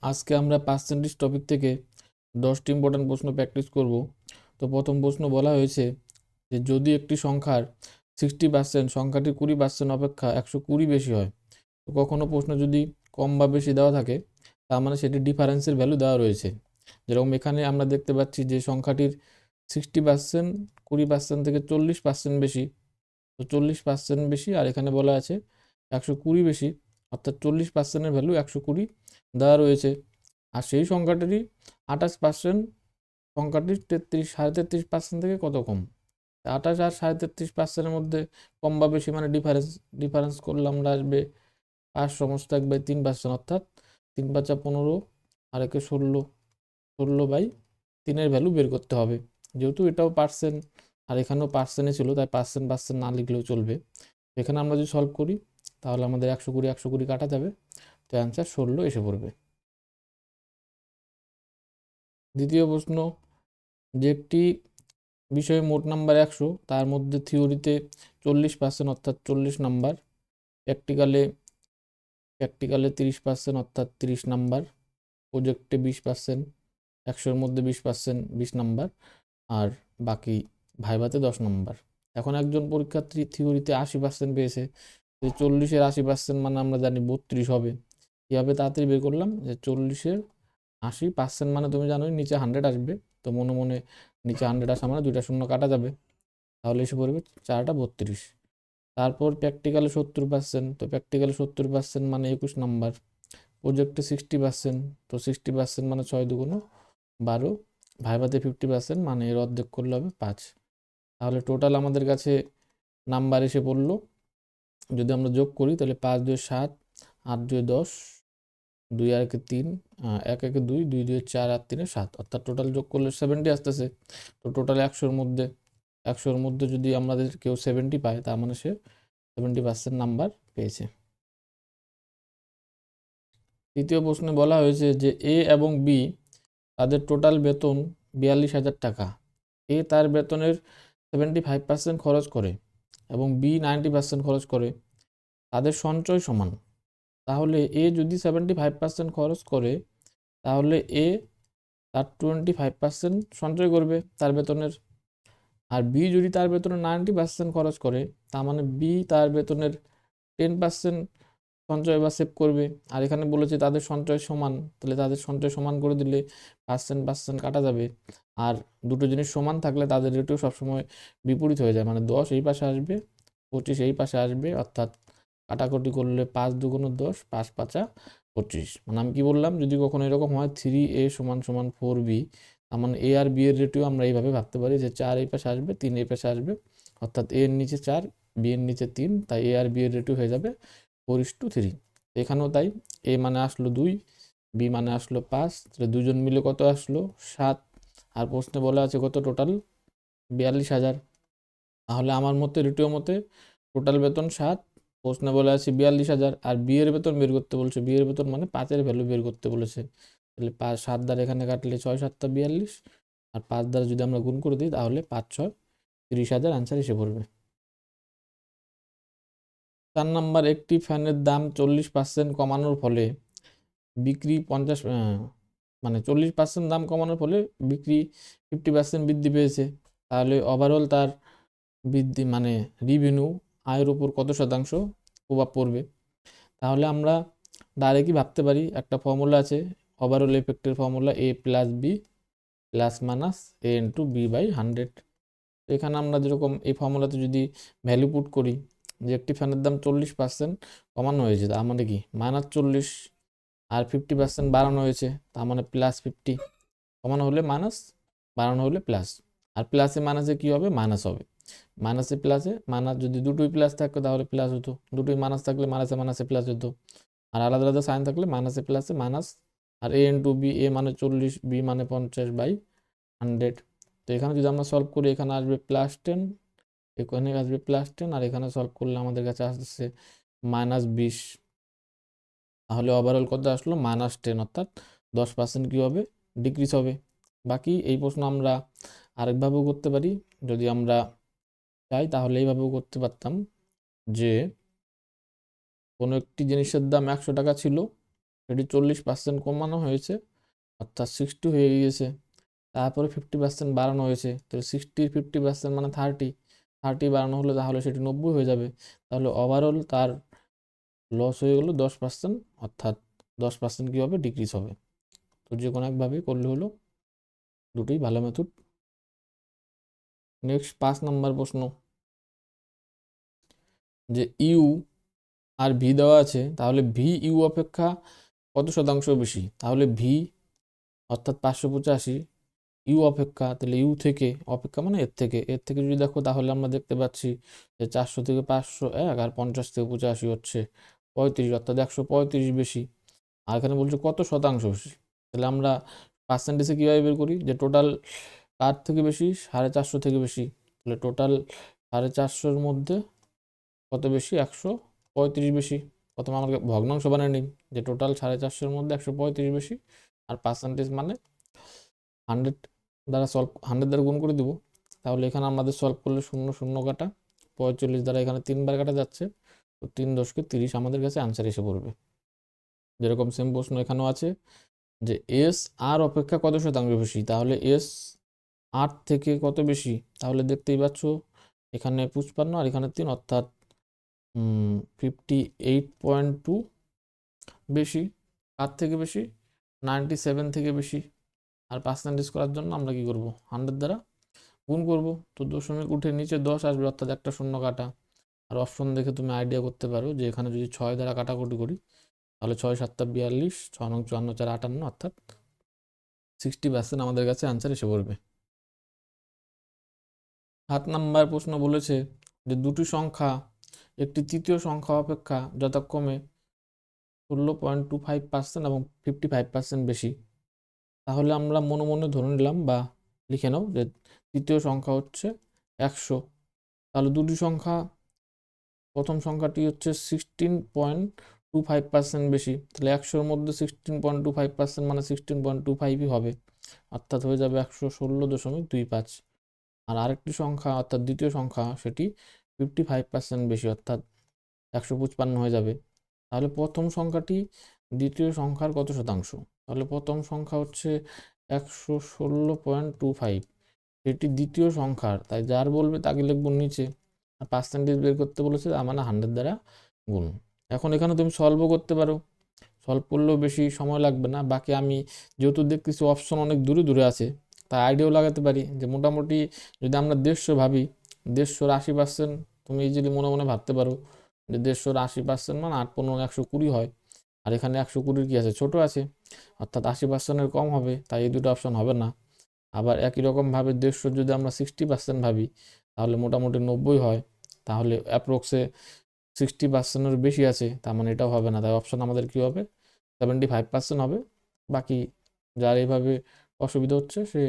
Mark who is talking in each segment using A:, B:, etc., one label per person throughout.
A: আজকে আমরা percentage topic থেকে 10টি ইম্পর্টেন্ট প্রশ্ন প্র্যাকটিস করব। তো প্রথম প্রশ্ন বলা হয়েছে যে যদি একটি সংখ্যার 60% সংখ্যাটি 20% অপেক্ষা 120 বেশি হয়, তো কখনো প্রশ্ন যদি কম বা বেশি দেওয়া থাকে তার মানে সেটি ডিফারেন্সের ভ্যালু দেওয়া রয়েছে। যেরকম এখানে আমরা দেখতে পাচ্ছি যে সংখ্যাটির 60% 20% থেকে 40% বেশি, তো 40% বেশি, আর এখানে বলা আছে 120 বেশি, অর্থাৎ 40%-এর ভ্যালু 120 দেওয়া রয়েছে। আর সেই সংখ্যাটিরই 28% সংখ্যাটির 33.5% থেকে কত কম। 28 আর 33.5%-এর মধ্যে কম বা বেশি মানে ডিফারেন্স করলে আমরা আসবে 5 সমস্ত 1/3%, অর্থাৎ 3×5 = 15 আর একে 16/3-এর ভ্যালু বের করতে হবে। যেহেতু এটাও পার্সেন্ট আর এখানেও পার্সেন্টে ছিল, তাই পার্সেন্ট না লিখলেও চলবে। এখানে আমরা যদি সলভ করি তাহলে আমাদের 120 কাটা যাবে, তো অ্যান্সার 16 এসে পড়বে। দ্বিতীয় প্রশ্ন, যে একটি বিষয়ে মোট নাম্বার 100, তার মধ্যে থিওরিতে 40% অর্থাৎ 40 নাম্বার, প্র্যাকটিকালে 30% অর্থাৎ 30 নাম্বার, প্রজেক্টে 20%, 100-এর মধ্যে 20% 20 নাম্বার, আর বাকি ভাইভাতে 10 নাম্বার। এখন একজন পরীক্ষার্থী থিওরিতে 80% পেয়েছে, 40-এর 80% মানে আমরা জানি 32 হবে। কীভাবে তাড়াতাড়ি বের করলাম যে 40-এর 80% মানে তুমি জানোই নিচে 100 আসবে, তো মনে মনে নিচে 100 আসা মানে 2টা শূন্য কাটা যাবে, তাহলে এসে পড়বে 4টা 32। তারপর প্র্যাকটিক্যালে 70%, তো প্র্যাকটিক্যালে 70% মানে 21 নাম্বার, প্রজেক্টে 60%, তো 60% মানে 6×2 = 12, ভাইভাতে 50% মানে এর অর্ধেক করলে হবে 5। তাহলে টোটাল আমাদের কাছে নাম্বার এসে পড়লো, যদি আমরা যোগ করি তাহলে 5×2 = 7, 8×2 = 10, 2 আর 3, 1 1 2, 2 2 4, আর 3 7, অর্থাৎ টোটাল যোগ করলে 70 আসতেছে। তো টোটাল 100-এর মধ্যে যদি আমাদের কেউ 70 পায়, তার মানে সে 70% নাম্বার পেয়েছে। তৃতীয় প্রশ্নে বলা হয়েছে যে এ এবং বি তাদের টোটাল বেতন 42,000 টাকা। এ তার বেতনের 75% খরচ করে এবং বি 90% খরচ করে, তাদের সঞ্চয় সমান। তাহলে এ যদি 75% খরচ করে, তাহলে এ তার 25% সঞ্চয় করবে তার বেতনের। আর বি যদি তার বেতনের 90% খরচ করে, তার মানে বি তার বেতনের 10% সঞ্চয় বা সেভ করবে। আর এখানে বলেছে তাদের সঞ্চয় সমান, তাহলে তাদের সঞ্চয় সমান করে দিলে পার্সেন্ট কাটা যাবে। আর দুটো জিনিস সমান থাকলে তাদের রেটিও সবসময় বিপরীত হয়ে যায়, মানে 10 এই পাশে আসবে, 25 এই পাশে আসবে, অর্থাৎ কাটাকুটি করলে 5×2 = 10, 5×5 = 25। মানে আমি কি বললাম, যদি কখনো এরকম হয় 3a = 4b, তার মানে এ আর বি এর রেটিও আমরা এইভাবে ভাবতে পারি যে 4 এই পাশে আসবে, 3 এই পাশে আসবে, অর্থাৎ এ এর নিচে 4, বি এর নিচে 3, তাই এ আর বি এর রেটিও হয়ে যাবে 4:3। এখানেও তাই, এ মানে আসলো 2, বি মানে আসলো 5, তাহলে দুজন মিলে কত আসলো 7। আর প্রশ্নে বলা আছে কত টোটাল 42,000। তাহলে আমার মতে রেটিও মতে টোটাল বেতন 7, প্রশ্নে বলা আছে 42,000, আর বি এর বেতন বের করতে বলছে। বি এর বেতন মানে 5-এর ভ্যালু বের করতে বলেছে। তাহলে 7 দ্বারা এখানে কাটলে 6 7 42, আর 5 দ্বারা যদি আমরা গুণ করে দিই তাহলে 5 6 30,000 আনসার এসে পড়বে। 4 নাম্বার, একটি ফ্যানের দাম 40% কমানোর ফলে বিক্রি 50, মানে 40% দাম কমানোর ফলে বিক্রি 50% বৃদ্ধি পেয়েছে। তাহলে ওভারঅল তার বৃদ্ধি মানে রিভিনিউ, আয়ের উপর কত শতাংশ প্রভাব পড়বে। তাহলে আমরা ডাইরেক্টই ভাবতে পারি, একটা ফর্মুলা আছে overall এফেক্টের formula, a + b ± a × b/100। এখানে আমরা যেরকম এই ফর্মুলাতে যদি ভ্যালু পুট করি যে একটি ফ্যানের দাম 40% কমানো হয়েছে, তার মানে কি -40, আর 50% বাড়ানো হয়েছে, তার মানে +50। কমানো হলে মাইনাস, বাড়ানো হলে প্লাস, আর প্লাসে মাইনাসে কি হবে, মাইনাস হবে। মাইনাসে প্লাসে মাইনাস, যদি দুটোই প্লাস থাকতো তাহলে প্লাস হতো, দুটোই মাইনাস থাকলে মাইনাসে প্লাস হতো, আর আলাদা আলাদা সাইন থাকলে মাইনাসে প্লাসে মাইনাস। আর a × b, a মানে 40, b মানে 50/100। তো এখানে যদি আমরা সলভ করি, এখানে আসবে +10, এখানে আসবে +10, আর এখানে সলভ করলে আমাদের কাছে আসছে -20। তাহলে ওভারঅল কত আসলো -10, অর্থাৎ 10% কি হবে, ডিক্রিজ হবে। বাকি এই প্রশ্ন আমরা আরেকভাবেও করতে পারি, যদি আমরা চাই তাহলে এইভাবেও করতে পারতাম যে কোনো একটি জিনিসের দাম 100 টাকা ছিল, সেটি 40% কমানো হয়েছে, অর্থাৎ 60 হয়ে গিয়েছে। তারপরে 50% বাড়ানো হয়েছে, তাহলে 60 50% মানে 30 বাড়ানো হলে তাহলে সেটি 90 হয়ে যাবে। তাহলে ওভারঅল তার লস হয়ে গেলো 10%, অর্থাৎ 10% কী হবে, ডিক্রিজ হবে। তো যে কোনো একভাবেই করলে হলো, দুটোই ভালো মেথড। নেক্সট 5 নম্বর প্রশ্ন, যে ইউ আর ভি দেওয়া আছে, তাহলে ভি ইউ অপেক্ষা কত শতাংশ বেশি? তাহলে ভি অর্থাৎ 585 ইউ অপেক্ষা, তাহলে ইউ থেকে অপেক্ষা মানে এর থেকে যদি দেখো তাহলে আমরা দেখতে পাচ্ছি যে 400 থেকে 501 আর 50 থেকে 85 হচ্ছে 35, অর্থাৎ 135 বেশি। আর এখানে বলছে কত শতাংশ বেশি, তাহলে আমরা পার্সেন্টেজে কীভাবে বের করি, যে টোটাল কার থেকে বেশি, 450 থেকে বেশি, তাহলে টোটাল 450-এর মধ্যে কত বেশি, 135 বেশি। প্রথমে আমাকে ভগ্নাংশ বানিয়ে নিই, যে টোটাল 450-এর মধ্যে 135 বেশি, আর পার্সেন্টেজ মানে 100 দ্বারা 100 দ্বারা গুণ করে দিব। তাহলে এখানে আমাদের সলভ করলে 0 0 কাটা, 45 দ্বারা এখানে 3বার কাটা যাচ্ছে, তো 3 10 30 আমাদের কাছে আনসার এসে পড়বে। যেরকম সেম প্রশ্ন এখানেও আছে, যে এস আর অপেক্ষা কত শতাংশ বেশি, তাহলে এস 8 থেকে কত বেশি, তাহলে দেখতেই পাচ্ছ এখানে 55 আর এখানে 3, অর্থাৎ 58.2 বেশি। কার থেকে বেশি, 97 থেকে বেশি। আর পার্সেন্টেজ করার জন্য আমরা কি করব, 100 দ্বারা গুণ করব, তো দশমিক উঠে নিচে 10 আসবে, অর্থাৎ একটা শূন্য কাটা। আর অপশন দেখে তুমি আইডিয়া করতে পারো যে এখানে যদি 6 দ্বারা কাটাকুটি করি, তাহলে 6 7 42, 6 9 54 4 58, অর্থাৎ 60% আমাদের কাছে আনসার এসে পড়বে। 7 নাম্বার প্রশ্ন বলেছে যে দুটি সংখ্যা একটি তৃতীয় সংখ্যা অপেক্ষা যথাক্রমে 16.25% এবং 55% বেশি। তাহলে আমরা মনে মনে ধরে নিলাম বা লিখে নাও যে তৃতীয় সংখ্যা হচ্ছে 100। তাহলে দুটি সংখ্যা, প্রথম সংখ্যাটি হচ্ছে 16.25% বেশি, তাহলে 100-এর মধ্যে 16.25% মানে 16.25ই হবে, অর্থাৎ হয়ে যাবে 116.25। আর আরেকটি সংখ্যা অর্থাৎ দ্বিতীয় সংখ্যা সেটি 55% বেশি, অর্থাৎ 155 হয়ে যাবে। তাহলে প্রথম সংখ্যাটি দ্বিতীয় সংখ্যার কত শতাংশ, তাহলে প্রথম সংখ্যা হচ্ছে 116.25, এটি দ্বিতীয় সংখ্যার, তাই যার বলবে তাকে লিখব নিচে, আর পার্সেন্টেজ বের করতে বলেছে, তার মানে 100 দ্বারা গুণ। এখন এখানে তুমি সলভও করতে পারো, সলভ করলেও বেশি সময় লাগবে না। বাকি আমি যেহেতু দেখতেছি অপশন অনেক দূরে দূরে আছে, তাই আইডিয়াও লাগাতে পারি যে মোটামুটি যদি আমরা 150 ভাবি, 150-র 80% তুমি ইজিলি মনে মনে ভাবতে পারো যে 150-র 80% মানে 8 15 120 হয়। আর এখানে 120 কি আছে, ছোট আছে, অর্থাৎ 80%-এর কম হবে, তাই এই দুটো অপশন হবে না। আবার একই রকমভাবে 150 যদি আমরা 60% ভাবি, তাহলে মোটামুটি 90 হয়, তাহলে অ্যাপ্রক্সে 60%-এর বেশি আছে, তার মানে এটাও হবে না, তাই অপশন আমাদের কি হবে, 75% হবে। বাকি যার এইভাবে অসুবিধা হচ্ছে সে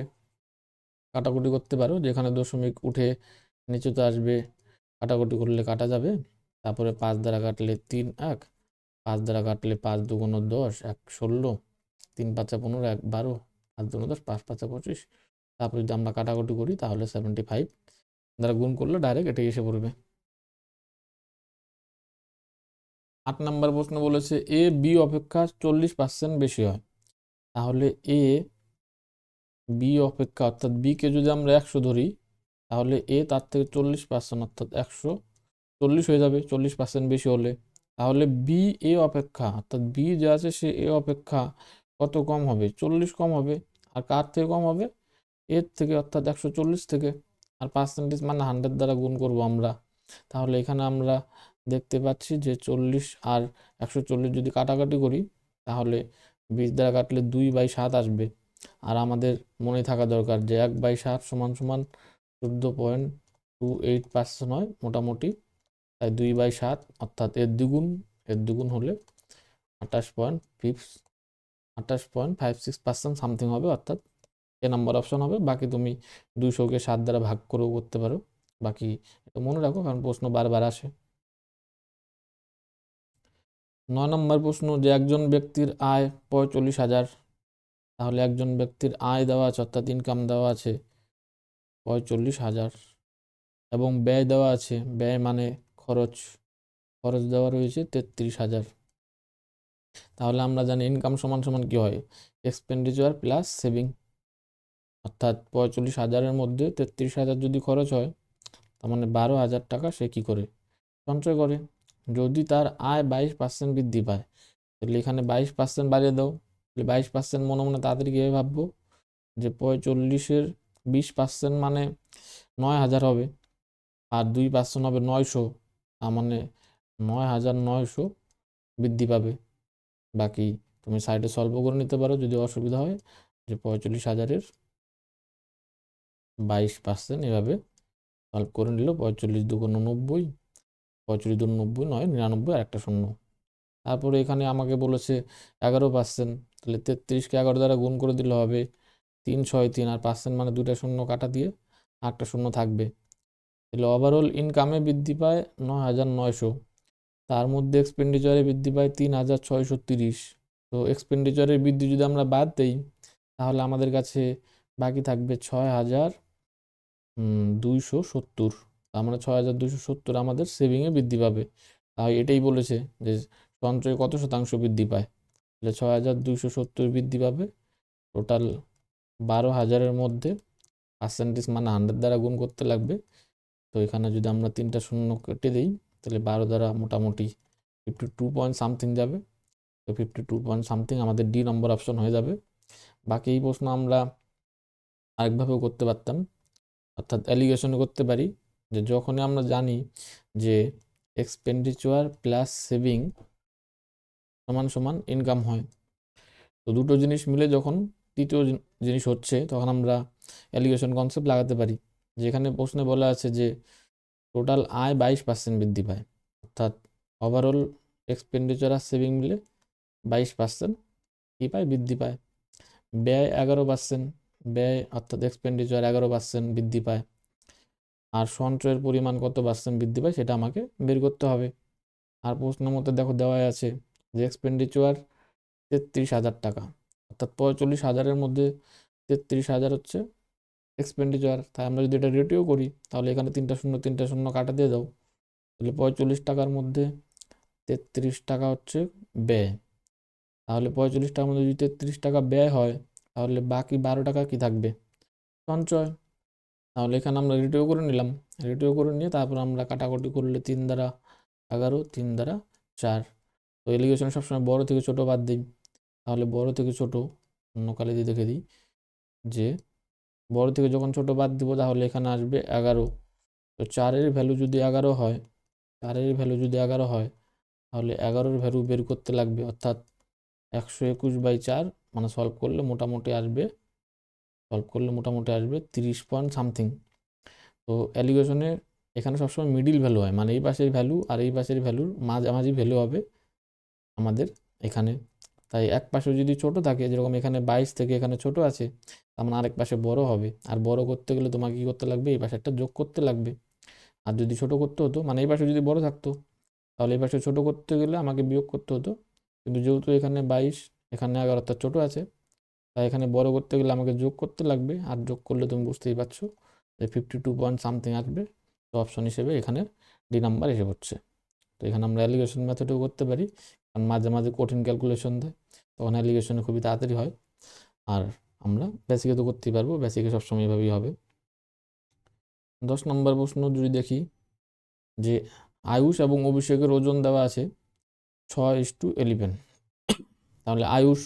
A: কাটাকুটি করতে পারো, যেখানে দশমিক উঠে নিচেতে আসবে, কাটাকুটি করলে কাটা যাবে। তারপরে 5 দ্বারা কাটলে 3 1, 5 দ্বারা কাটলে 5 2 10, 1 16, 3 5 15, 1 12, 5 2 10, 5 5 25। তারপর যদি আমরা কাটাকুটি করি তাহলে 75 দ্বারা গুণ করলে ডাইরেক্ট এটাই এসে পড়বে। 8 নাম্বার প্রশ্ন বলেছে এ বি অপেক্ষা 40% বেশি হয়, তাহলে এ বি অপেক্ষা, অর্থাৎ বি কে যদি আমরা 100 ধরি, তাহলে এ তার থেকে 40% অর্থাৎ 140 হয়ে যাবে 40% বেশি হলে। তাহলে বি এ অপেক্ষা, অর্থাৎ বি যে আছে সে এ অপেক্ষা কত কম হবে, 40 কম হবে। আর কার থেকে কম হবে, এর থেকে, অর্থাৎ 140 থেকে। আর পার্সেন্টেজ মানে 100 দ্বারা গুণ করব আমরা। তাহলে এখানে আমরা দেখতে পাচ্ছি যে 40 আর 140 যদি কাটাকাটি করি, তাহলে 20 দ্বারা কাটলে 2/7 আসবে। আর আমাদের মনে থাকা দরকার যে 1/7 সমান সমান 14.28% হয় মোটামুটি, তাই 2/7 অর্থাৎ এর দ্বিগুণ হলে 28.56% সামথিং হবে, অর্থাৎ এ নাম্বার অপশন হবে। বাকি তুমি 200-কে 7 দ্বারা ভাগ করেও করতে পারো, বাকি এটা মনে রাখো কারণ প্রশ্ন বারবার আসে। 9 নম্বর প্রশ্ন, যে একজন ব্যক্তির আয় 45,000, তাহলে একজন ব্যক্তির আয় দেওয়া আছে, অর্থাৎ ইনকাম দেওয়া আছে 45,000, এবং ব্যয় দেওয়া আছে, ব্যয় মানে খরচ দেওয়া রয়েছে 33,000। তাহলে আমরা জানি ইনকাম সমান সমান কি হয়, এক্সপেন্ডিচার প্লাস সেভিং। অর্থাৎ 45,000-এর মধ্যে 33,000 যদি খরচ হয়, তার মানে 12,000 টাকা সে কি করে সঞ্চয় করে। যদি তার আয় 22% বৃদ্ধি পায়, তাহলে এখানে 22% বাড়িয়ে দাও। তাহলে 22% মনে মনে তাড়াতাড়ি কীভাবে ভাববো, যে 45-এর 20% মানে 9,000 হবে, আর 2% হবে 900, তার মানে 9,900 বৃদ্ধি পাবে। বাকি তুমি সাইডে সলভ করে নিতে পারো যদি অসুবিধা হয়, যে 45,000-এর 22% এভাবে সলভ করে নিল। 45 দুগুণ 90, 45 দুগুণ 90, 9, 99 আর একটা শূন্য। তারপরে এখানে আমাকে বলেছে 11%, তাহলে 33-কে 11 দ্বারা গুণ করে দিলে হবে 3, 6, 3, আর পার্সেন্ট মানে দুটা শূন্য কাটা দিয়ে 8টা শূন্য থাকবে। তাহলে ওভারঅল ইনকামে বৃদ্ধি পায় 9,900, তার মধ্যে এক্সপেন্ডিচারে বৃদ্ধি পায় 3,630। তো এক্সপেন্ডিচারের বৃদ্ধি যদি আমরা বাদ দেই, তাহলে আমাদের কাছে বাকি থাকবে 6,270। তার মানে 6,270 আমাদের সেভিংয়ে বৃদ্ধি পাবে। তাই এটাই বলেছে যে সঞ্চয় কত শতাংশ বৃদ্ধি পায়, তাহলে 6,270 বৃদ্ধি পাবে। টোটাল 12,000-এর মধ্যে পার্সেন্টেজ মানে 100 দ্বারা গুণ করতে লাগবে। তো এখানে যদি আমরা 3টা শূন্য কেটে দিই, তাহলে 12 দ্বারা মোটামুটি 52 পয়েন্ট সামথিং যাবে। তো 52 পয়েন্ট সামথিং আমাদের ডি নম্বর অপশন হয়ে যাবে। বাকি এই প্রশ্ন আমরা আরেকভাবেও করতে পারতাম, অর্থাৎ অ্যালিগেশন করতে পারি, যে যখনই আমরা জানি যে এক্সপেন্ডিচার প্লাস সেভিং সমান সমান ইনকাম হয়, তো দুটো জিনিস মিলে যখন তৃতীয় জিনিস হচ্ছে, তখন আমরা অ্যালিগেশন কনসেপ্ট লাগাতে পারি। যেখানে প্রশ্নে বলা আছে যে টোটাল আয় 22% বৃদ্ধি পায়, অর্থাৎ ওভারঅল এক্সপেন্ডিচার আর সেভিং মিলে 22% কী পায়, বৃদ্ধি পায়। ব্যয় 11%, ব্যয় অর্থাৎ এক্সপেন্ডিচার 11% বৃদ্ধি পায়, আর সঞ্চয়ের পরিমাণ কত পার্সেন্ট বৃদ্ধি পায় সেটা আমাকে বের করতে হবে। আর প্রশ্নের মধ্যে দেখো দেওয়া আছে যে এক্সপেন্ডিচার 33,000 টাকা, অর্থাৎ 45,000-এর মধ্যে 33,000 হচ্ছে এক্সপেন্ডিচার। তাই আমরা যদি এটা রেটিও করি, তাহলে এখানে 3টা শূন্য কাটা দিয়ে দাও, তাহলে 45 টাকার মধ্যে 33 টাকা হচ্ছে ব্যয়। তাহলে 45 টাকার মধ্যে যদি 33 টাকা ব্যয় হয়, তাহলে বাকি 12 টাকা কি থাকবে, সঞ্চয়। তাহলে এখানে আমরা রেটিও করে নিলাম, রেটিও করে নিয়ে তারপর আমরা কাটাকুটি করলে 3 দ্বারা 11, 3 দ্বারা 4। তো এলিগেশন সবসময় বড় থেকে ছোট বাদ দিই, তাহলে বড় থেকে ছোট অন্য কালে দিয়ে দেখে দিই, যে বড় থেকে যখন ছোট বাদ দিব তাহলে এখানে আসবে 11। তো 4-এর ভ্যালু যদি 11 হয়, 4-এর ভ্যালু যদি 11 হয়, তাহলে 11-এর ভ্যালু বের করতে লাগবে, অর্থাৎ 121/4 মানে সলভ করলে মোটামুটি আসবে 30 পয়েন্ট সামথিং। তো অ্যালিগেশনে এখানে সবসময় মিডিল ভ্যালু হয়, মানে এই পাশের ভ্যালু আর এই পাশের ভ্যালুর মাঝামাঝি ভ্যালু হবে আমাদের এখানে। তাই এক পাশে যদি ছোট থাকে, যেরকম এখানে 22 থেকে এখানে ছোট আছে, তার মানে আরেক পাশে বড় হবে। আর বড় করতে গেলে তোমাকে কি করতে লাগবে, এই পাশে একটা যোগ করতে লাগবে। আর যদি ছোট করতে হতো, মানে এই পাশে যদি বড় থাকতো, তাহলে এই পাশে ছোট করতে গেলে আমাকে বিয়োগ করতে হতো। কিন্তু যেহেতু এখানে 22, এখানে 11, অর্থাৎ ছোট আছে, তাই এখানে বড় করতে গেলে আমাকে যোগ করতে লাগবে। আর যোগ করলে তুমি বুঝতেই পারছো যে 52 পয়েন্ট সামথিং আসবে। তো অপশন হিসেবে এখানে ডি নাম্বার এসে পড়ছে। তো এখানে আমরা অ্যালিগেশন মেথডেও করতে পারি, কারণ মাঝে মাঝে কঠিন ক্যালকুলেশন দেয়, তখন অ্যালিগেশনে খুবই তাড়াতাড়ি হয়। আর আমরা বেসিকে তো করতেই পারবো, বেসিকে সবসময় এভাবেই হবে। 10 নম্বর প্রশ্ন যদি দেখি, যে আয়ুষ এবং অভিষেকের ওজন দেওয়া আছে 6:11। তাহলে আয়ুষ,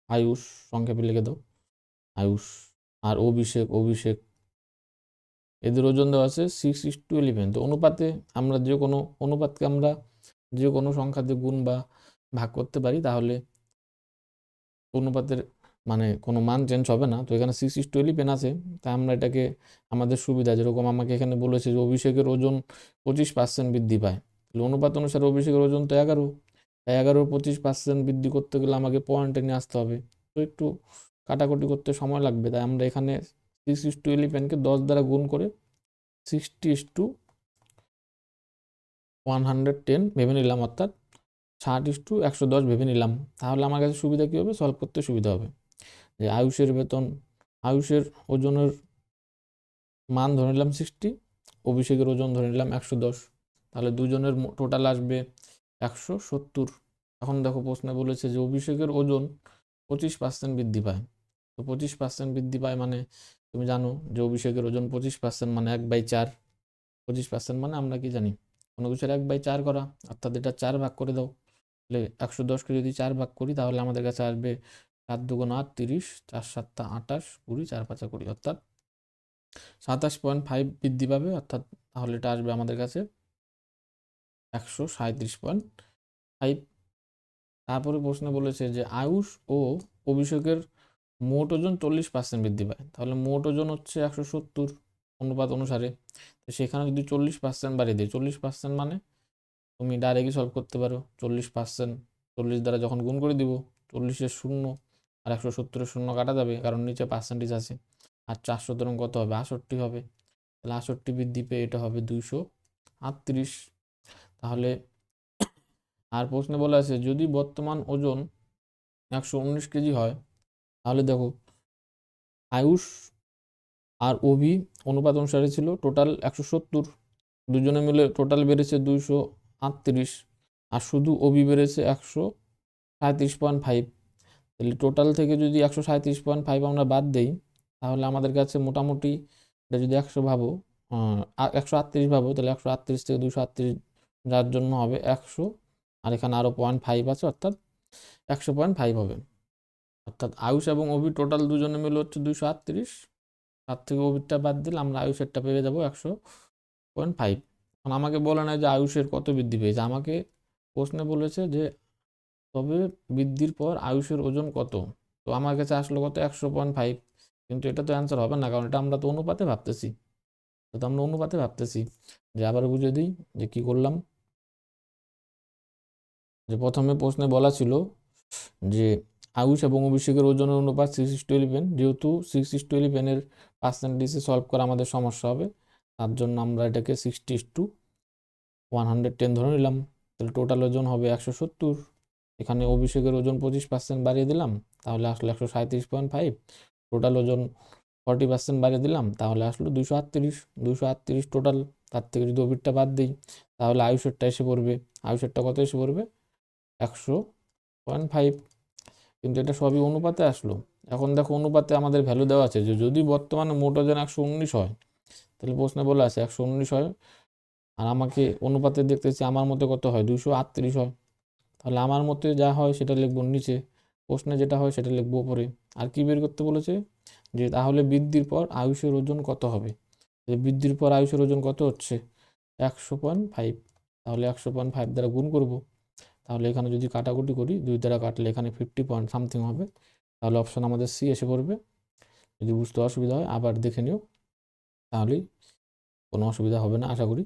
A: আয়ুষ সংক্ষেপে লিখে দাও আয়ুষ, আর অভিষেক এদের ওজন দেওয়া আছে 6:11। তো অনুপাতে আমরা যে কোনো অনুপাতকে আমরা যে কোনো সংখ্যা দিয়ে গুণ বা ভাগ করতে পারি, তাহলে অনুপাতের মানে কোনো মান চেঞ্জ হবে না। তো এখানে 6:11 আছে, তাই আমরা এটাকে আমাদের সুবিধা, যেরকম আমাকে এখানে বলেছে যে অভিষেকের ওজন 25% বৃদ্ধি পায়, তাহলে অনুপাত অনুসারে অভিষেকের ওজন তো 11, তাই 11 25% বৃদ্ধি করতে গেলে আমাকে পয়েন্টে নিয়ে আসতে হবে। তো একটু কাটাকুটি করতে সময় লাগবে, তাই আমরা এখানে 6:11-কে 10 দ্বারা গুণ করে 60:110 ভেবে নিলাম, অর্থাৎ 60:110 ভেবে নিলাম। তাহলে আমার কাছে সুবিধা কী হবে, সলভ করতে সুবিধা হবে। যে আয়ুষের বেতন, আয়ুষের ওজনের মান ধরে নিলাম 60, অভিষেকের ওজন ধরে নিলাম 110, তাহলে দুজনের টোটাল আসবে 170। এখন দেখো প্রশ্নে বলেছে যে অভিষেকের ওজন 25% বৃদ্ধি পায়। তো 25% বৃদ্ধি পায় মানে তুমি জানো যে অভিষেকের ওজন 25% মানে 1/4। 25% মানে আমরা কি জানি, কোনো কিছুর 1/4 করা, অর্থাৎ এটা 4 ভাগ করে দাও। তাহলে 110কে যদি 4 ভাগ করি তাহলে আমাদের কাছে আসবে 7 দুগুণ 8 30, 4 7 28, 20, 4 5 20, অর্থাৎ 27.5 বৃদ্ধি পাবে। অর্থাৎ তাহলে এটা আসবে আমাদের কাছে 137.5। তারপরে প্রশ্নে বলেছে যে আয়ুষ ও অভিষেকের মোট ওজন 40% বৃদ্ধি পায়। তাহলে মোট ওজন হচ্ছে 170 অনুপাত অনুসারে। তো সেখানে যদি 40% বাড়িয়ে দিই, 40% মানে তুমি ডাইরেক্টই সলভ করতে পারো। 40%, 40 দ্বারা যখন গুণ করে দিব, 40-এর 0 আর 170-এর 0 কাটা যাবে, কারণ নিচে পার্সেন্টেজ আছে। আর 4 সুতরাং কত হবে, 68 হবে। তাহলে 68 বৃদ্ধি পেয়ে এটা হবে 238। তাহলে আর প্রশ্নে বলা আছে যদি বর্তমান ওজন 119 কেজি হয়, তাহলে দেখো আয়ুষ আর অভি অনুপাত অনুসারে ছিল টোটাল 170, দুজনে মিলে টোটাল বেড়েছে 238, আর শুধু অভি বেড়েছে 137.5। তাহলে টোটাল থেকে যদি 137.5 আমরা বাদ দেই, তাহলে আমাদের কাছে মোটামুটি এটা যদি 100 ভাবো, 138 ভাবো, তাহলে 138 থেকে 238 যার জন্য হবে 100, আর এখানে আরও 0.5 আছে, অর্থাৎ 100.5 হবে। অর্থাৎ আয়ুষ এবং অভি টোটাল দুজনে মিলে হচ্ছে 238, তার থেকে অভিরটা বাদ দিলে আমরা আয়ুষেরটা পেয়ে যাবো 100.5। এখন আমাকে বলে না যে আয়ুষের কত বৃদ্ধি পেয়েছে, আমাকে প্রশ্নে বলেছে যে তবে বৃদ্ধির পর আয়ুষের ওজন কত। তো আমার কাছে আসলো কত, 100.5। কিন্তু এটা তো অ্যান্সার হবে না, কারণ এটা আমরা তো অনুপাতে ভাবতেছি। তো আমরা অনুপাতে ভাবতেছি। যে আবার বুঝিয়ে দিই যে কি করলাম, যে প্রথমে প্রশ্নে বলা ছিল যে আয়ুষ এবং অভিষেকের ওজনের অনুপাত 6:11। যেহেতু 6:11 এর পার্সেন্টেজে সলভ করা আমাদের সমস্যা হবে, তার জন্য আমরা এটাকে 60:110 ধরে নিলাম। তাহলে টোটাল ওজন হবে 170। এখানে অভিষেকের ওজন 25% বাড়িয়ে দিলাম, তাহলে আসলো 137.5। টোটাল ওজন 40% বাড়িয়ে দিলাম, তাহলে আসলো 238 টোটাল। তার থেকে যদি অভিরটা বাদ দিই, তাহলে আয়ুষেরটা এসে পড়বে। আয়ুষেরটা কত এসে পড়বে, 100.5। কিন্তু এটা সবই অনুপাতে আসলো। এখন দেখো অনুপাতে আমাদের ভ্যালু দেওয়া আছে যে যদি বর্তমানে মোট ওজন 119 হয়, তাহলে প্রশ্নে বলা আছে 119 হয়, আর আমাকে অনুপাতে দেখতেছি আমার মতে কত হয়, 238 হয়। তাহলে আমার মতে যা হয় সেটা লিখবো নিচে, প্রশ্নে যেটা হয় সেটা লিখবো উপরে। আর কি বের করতে বলেছে, যে তাহলে বৃদ্ধির পর আয়ুষের ওজন কত হবে। যে বৃদ্ধির পর আয়ুষের ওজন কত হচ্ছে, 100.5। তাহলে 100.5 দ্বারা গুণ করব। তাহলে এখানে যদি কাটাকুটি করি, 2 দ্বারা কাটলে এখানে 50 পয়েন্ট সামথিং হবে। তাহলে অপশন আমাদের সি এসে পড়বে। যদি বুঝতে অসুবিধা হয় আবার দেখে নিও, তাহলেই কোনো অসুবিধা হবে না আশা করি।